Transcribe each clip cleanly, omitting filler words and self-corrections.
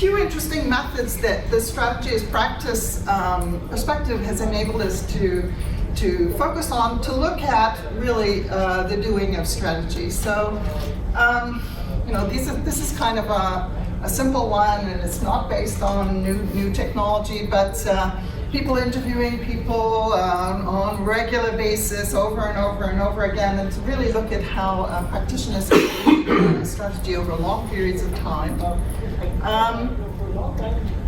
few interesting methods that the strategy as practice perspective has enabled us to focus on, to look at really the doing of strategy. So, this is kind of a simple one, and it's not based on new technology, but people interviewing people on a regular basis over and over and over again, and to really look at how practitioners have strategy over long periods of time.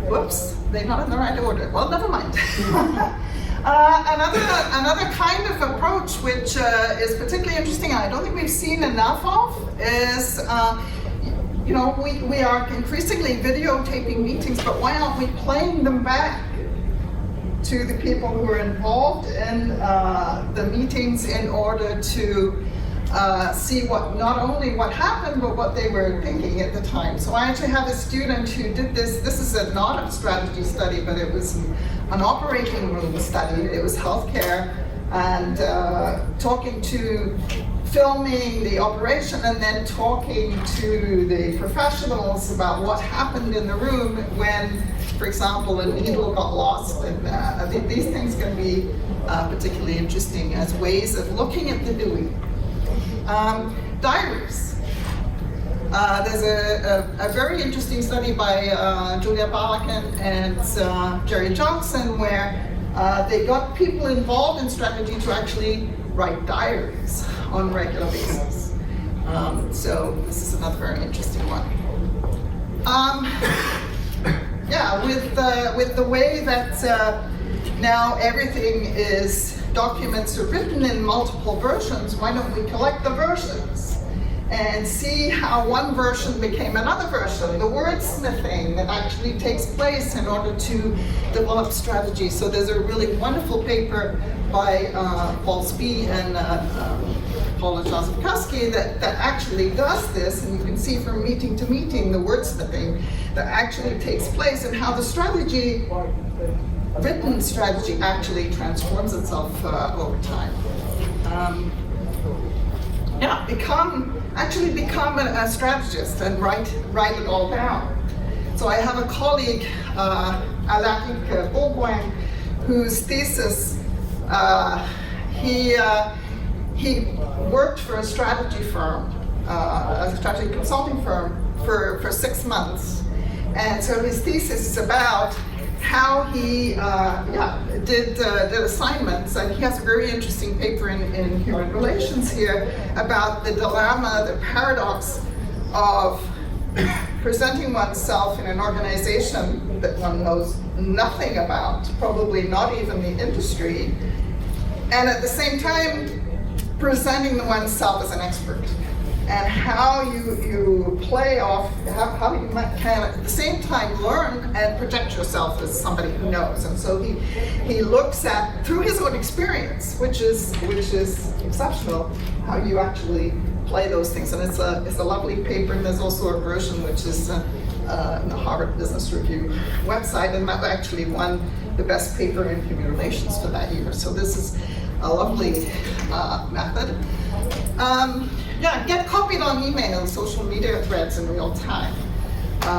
Whoops, they're not in the right order. Well, never mind. Another kind of approach which is particularly interesting, and I don't think we've seen enough of, is we are increasingly videotaping meetings, but why aren't we playing them back to the people who are involved in the meetings in order to see not only what happened, but what they were thinking at the time. So I actually have a student who did this. This is not a strategy study, but it was an operating room study. It was healthcare, and filming the operation and then talking to the professionals about what happened in the room when, for example, a needle got lost. And I think these things can be particularly interesting as ways of looking at the doing. Diaries. There's a very interesting study by Julia Balakan and Jerry Johnson where they got people involved in strategy to actually write diaries on a regular basis. So this is another very interesting one. With the way that now everything is, documents are written in multiple versions, why don't we collect the versions and see how one version became another version, the wordsmithing that actually takes place in order to develop strategy. So there's a really wonderful paper by Paul Spee and Paula Jozefkowski that actually does this, and you can see from meeting to meeting the wordsmithing that actually takes place and how the strategy, written strategy, actually transforms itself over time. Become a strategist and write it all down. So I have a colleague, Alarik Bourgoin, whose thesis, he worked for a strategy firm, a strategy consulting firm for 6 months. And so his thesis is about how he did assignments, and he has a very interesting paper in Human Relations here about the dilemma, the paradox of presenting oneself in an organization that one knows nothing about, probably not even the industry, and at the same time presenting oneself as an expert. And how you play off, how you can at the same time learn and project yourself as somebody who knows. And so he looks at, through his own experience, which is exceptional, how you actually play those things. And it's a lovely paper, and there's also a version which is in the Harvard Business Review website, and that actually won the best paper in human relations for that year. So this is a lovely method. Get copied on email, social media threads in real time.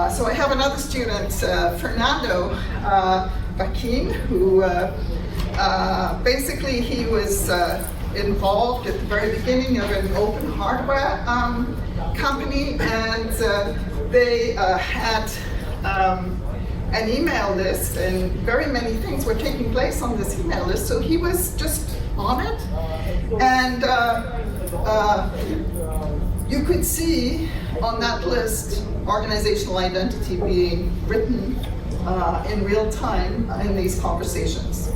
So I have another student, Fernando Baquin, who basically he was involved at the very beginning of an open hardware company, and they had an email list, and very many things were taking place on this email list. So he was just on it, and you could see on that list organizational identity being written in real time in these conversations.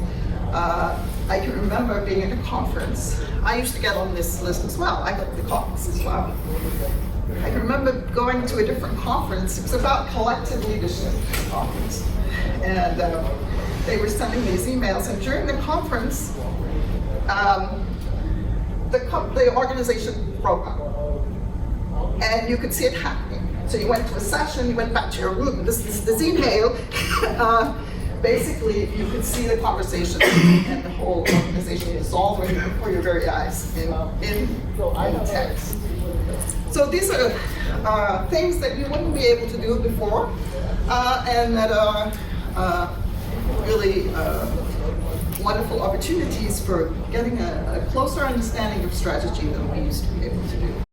I can remember being at a conference. I used to get on this list as well. I got the copies as well. I can remember going to a different conference. It was about collective leadership conference. And they were sending these emails, and during the conference, the organization broke up. And you could see it happening. So you went to a session, you went back to your room. This email, basically you could see the conversation and the whole organization dissolving before your very eyes in text. So these are things that you wouldn't be able to do before. and that are really wonderful opportunities for getting a closer understanding of strategy than we used to be able to do.